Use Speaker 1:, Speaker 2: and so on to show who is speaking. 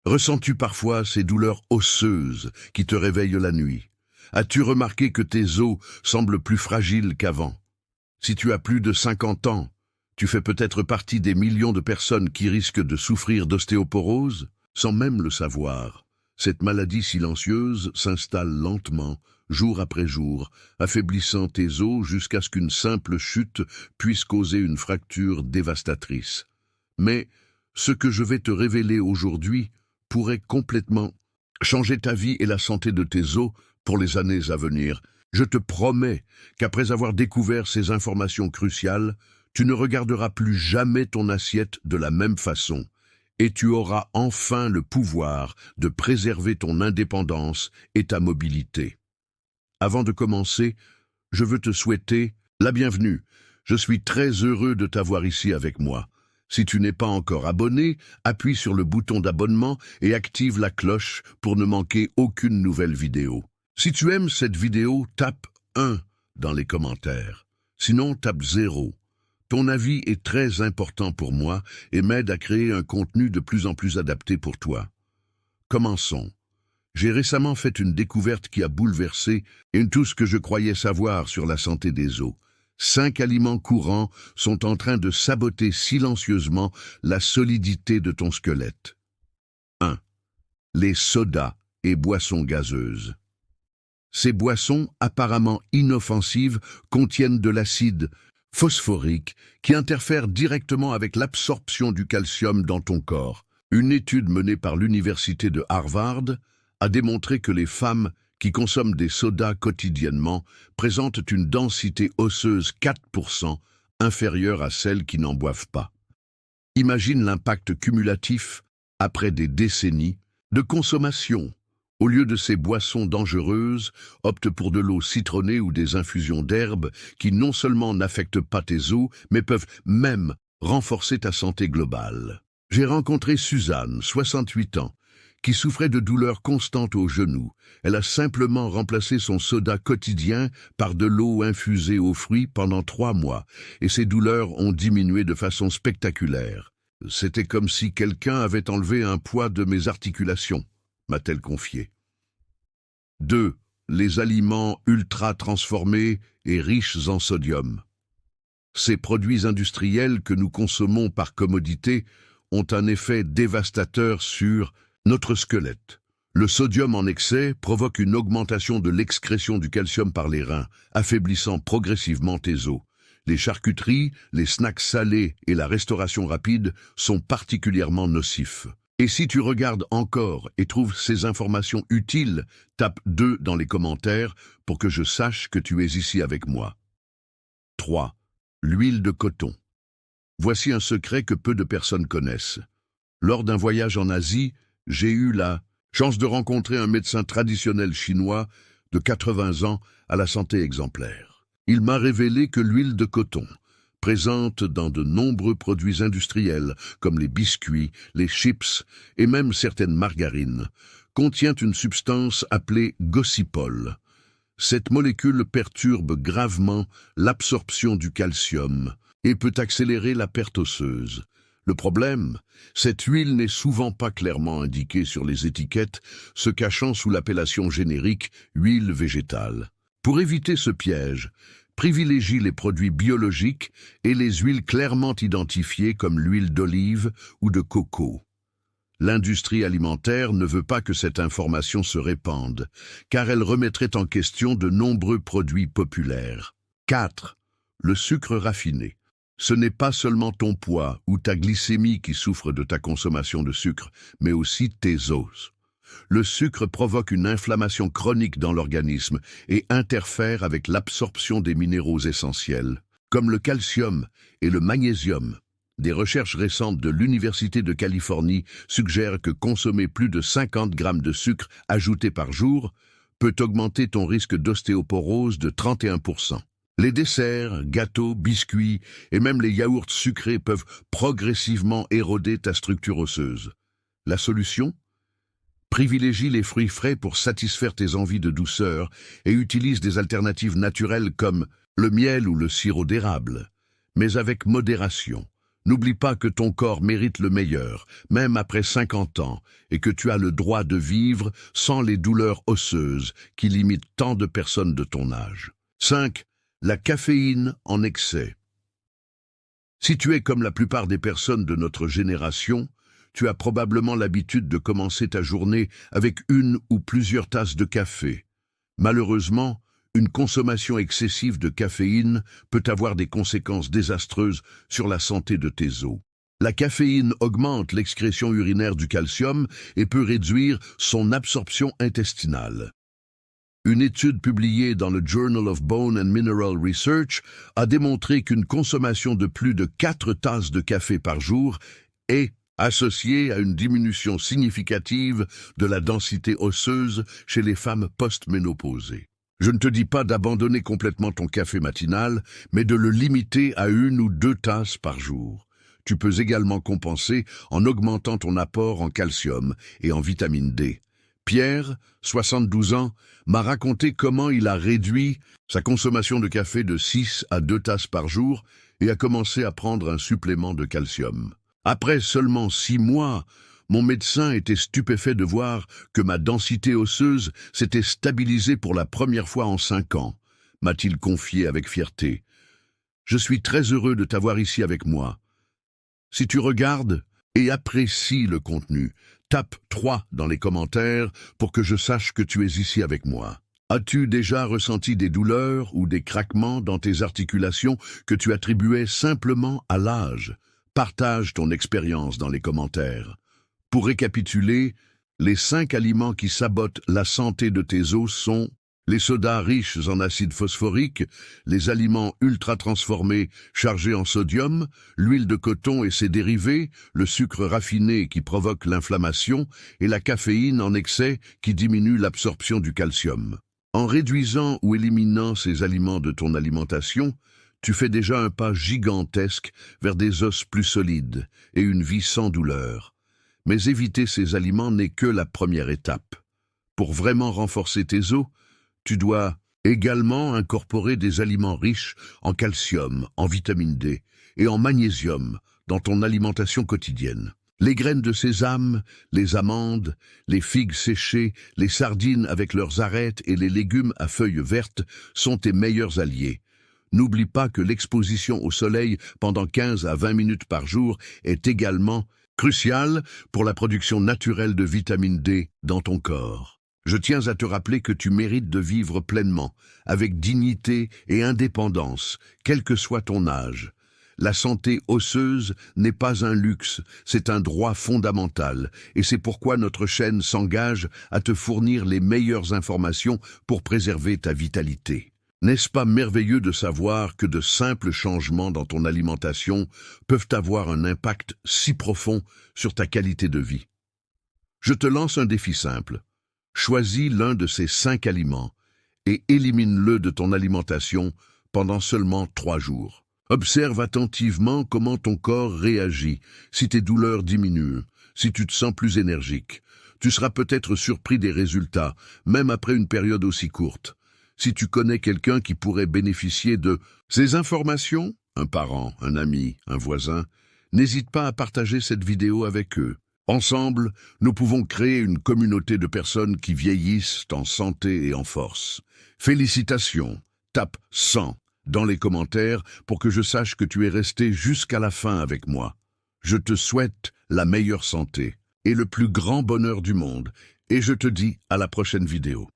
Speaker 1: Ressens-tu parfois ces douleurs osseuses qui te réveillent la nuit? As-tu remarqué que tes os semblent plus fragiles qu'avant? Si tu as plus de 50 ans, tu fais peut-être partie des millions de personnes qui risquent de souffrir d'ostéoporose sans même le savoir. Cette maladie silencieuse s'installe lentement, jour après jour, affaiblissant tes os jusqu'à ce qu'une simple chute puisse causer une fracture dévastatrice. Mais ce que je vais te révéler aujourd'hui pourrait complètement changer ta vie et la santé de tes os pour les années à venir. Je te promets qu'après avoir découvert ces informations cruciales, tu ne regarderas plus jamais ton assiette de la même façon et tu auras enfin le pouvoir de préserver ton indépendance et ta mobilité. Avant de commencer, je veux te souhaiter la bienvenue. Je suis très heureux de t'avoir ici avec moi. Si tu n'es pas encore abonné, appuie sur le bouton d'abonnement et active la cloche pour ne manquer aucune nouvelle vidéo. Si tu aimes cette vidéo, tape 1 dans les commentaires. Sinon, tape 0. Ton avis est très important pour moi et m'aide à créer un contenu de plus en plus adapté pour toi. Commençons. J'ai récemment fait une découverte qui a bouleversé tout ce que je croyais savoir sur la santé des os. 5 aliments courants sont en train de saboter silencieusement la solidité de ton squelette. 1. Les sodas et boissons gazeuses. Ces boissons apparemment inoffensives contiennent de l'acide phosphorique qui interfère directement avec l'absorption du calcium dans ton corps. Une étude menée par l'université de Harvard a démontré que les femmes qui consomment des sodas quotidiennement présentent une densité osseuse 4% inférieure à celles qui n'en boivent pas. Imagine l'impact cumulatif après des décennies de consommation. Au lieu de ces boissons dangereuses, opte pour de l'eau citronnée ou des infusions d'herbes qui non seulement n'affectent pas tes os, mais peuvent même renforcer ta santé globale. J'ai rencontré Suzanne, 68 ans, qui souffrait de douleurs constantes aux genoux. Elle a simplement remplacé son soda quotidien par de l'eau infusée aux fruits pendant 3 mois, et ses douleurs ont diminué de façon spectaculaire. C'était comme si quelqu'un avait enlevé un poids de mes articulations, m'a-t-elle confié. 2. Les aliments ultra transformés et riches en sodium. Ces produits industriels que nous consommons par commodité ont un effet dévastateur sur notre squelette. Le sodium en excès provoque une augmentation de l'excrétion du calcium par les reins, affaiblissant progressivement tes os. Les charcuteries, les snacks salés et la restauration rapide sont particulièrement nocifs. Et si tu regardes encore et trouves ces informations utiles, tape 2 dans les commentaires pour que je sache que tu es ici avec moi. 3. L'huile de coton. Voici un secret que peu de personnes connaissent. Lors d'un voyage en Asie, j'ai eu la chance de rencontrer un médecin traditionnel chinois de 80 ans à la santé exemplaire. Il m'a révélé que l'huile de coton, présente dans de nombreux produits industriels comme les biscuits, les chips et même certaines margarines, contient une substance appelée gossypol. Cette molécule perturbe gravement l'absorption du calcium et peut accélérer la perte osseuse. Le problème, cette huile n'est souvent pas clairement indiquée sur les étiquettes, se cachant sous l'appellation générique huile végétale. Pour éviter ce piège, privilégie les produits biologiques et les huiles clairement identifiées comme l'huile d'olive ou de coco. L'industrie alimentaire ne veut pas que cette information se répande, car elle remettrait en question de nombreux produits populaires. 4. Le sucre raffiné. Ce n'est pas seulement ton poids ou ta glycémie qui souffrent de ta consommation de sucre, mais aussi tes os. Le sucre provoque une inflammation chronique dans l'organisme et interfère avec l'absorption des minéraux essentiels, comme le calcium et le magnésium. Des recherches récentes de l'Université de Californie suggèrent que consommer plus de 50 grammes de sucre ajouté par jour peut augmenter ton risque d'ostéoporose de 31%. Les desserts, gâteaux, biscuits et même les yaourts sucrés peuvent progressivement éroder ta structure osseuse. La solution ? Privilégie les fruits frais pour satisfaire tes envies de douceur et utilise des alternatives naturelles comme le miel ou le sirop d'érable, mais avec modération. N'oublie pas que ton corps mérite le meilleur, même après 50 ans, et que tu as le droit de vivre sans les douleurs osseuses qui limitent tant de personnes de ton âge. 5. La caféine en excès. Si tu es comme la plupart des personnes de notre génération, tu as probablement l'habitude de commencer ta journée avec une ou plusieurs tasses de café. Malheureusement, une consommation excessive de caféine peut avoir des conséquences désastreuses sur la santé de tes os. La caféine augmente l'excrétion urinaire du calcium et peut réduire son absorption intestinale. Une étude publiée dans le Journal of Bone and Mineral Research a démontré qu'une consommation de plus de 4 tasses de café par jour est associée à une diminution significative de la densité osseuse chez les femmes post-ménopausées. Je ne te dis pas d'abandonner complètement ton café matinal, mais de le limiter à 1 ou 2 tasses par jour. Tu peux également compenser en augmentant ton apport en calcium et en vitamine D. Pierre, 72 ans, m'a raconté comment il a réduit sa consommation de café de 6 à 2 tasses par jour et a commencé à prendre un supplément de calcium. Après seulement 6 mois, mon médecin était stupéfait de voir que ma densité osseuse s'était stabilisée pour la première fois en 5 ans, m'a-t-il confié avec fierté. Je suis très heureux de t'avoir ici avec moi. Si tu regardes et apprécies le contenu, tape 3 dans les commentaires pour que je sache que tu es ici avec moi. As-tu déjà ressenti des douleurs ou des craquements dans tes articulations que tu attribuais simplement à l'âge? Partage ton expérience dans les commentaires. Pour récapituler, les 5 aliments qui sabotent la santé de tes os sont les sodas riches en acide phosphorique, les aliments ultra-transformés chargés en sodium, l'huile de coton et ses dérivés, le sucre raffiné qui provoque l'inflammation et la caféine en excès qui diminue l'absorption du calcium. En réduisant ou éliminant ces aliments de ton alimentation, tu fais déjà un pas gigantesque vers des os plus solides et une vie sans douleur. Mais éviter ces aliments n'est que la première étape. Pour vraiment renforcer tes os, tu dois également incorporer des aliments riches en calcium, en vitamine D et en magnésium dans ton alimentation quotidienne. Les graines de sésame, les amandes, les figues séchées, les sardines avec leurs arêtes et les légumes à feuilles vertes sont tes meilleurs alliés. N'oublie pas que l'exposition au soleil pendant 15 à 20 minutes par jour est également crucial pour la production naturelle de vitamine D dans ton corps. Je tiens à te rappeler que tu mérites de vivre pleinement, avec dignité et indépendance, quel que soit ton âge. La santé osseuse n'est pas un luxe, c'est un droit fondamental, et c'est pourquoi notre chaîne s'engage à te fournir les meilleures informations pour préserver ta vitalité. N'est-ce pas merveilleux de savoir que de simples changements dans ton alimentation peuvent avoir un impact si profond sur ta qualité de vie? Je te lance un défi simple. Choisis l'un de ces 5 aliments et élimine-le de ton alimentation pendant seulement 3 jours. Observe attentivement comment ton corps réagit, si tes douleurs diminuent, si tu te sens plus énergique. Tu seras peut-être surpris des résultats, même après une période aussi courte. Si tu connais quelqu'un qui pourrait bénéficier de ces informations, un parent, un ami, un voisin, n'hésite pas à partager cette vidéo avec eux. Ensemble, nous pouvons créer une communauté de personnes qui vieillissent en santé et en force. Félicitations, tape 100 dans les commentaires pour que je sache que tu es resté jusqu'à la fin avec moi. Je te souhaite la meilleure santé et le plus grand bonheur du monde, et je te dis à la prochaine vidéo.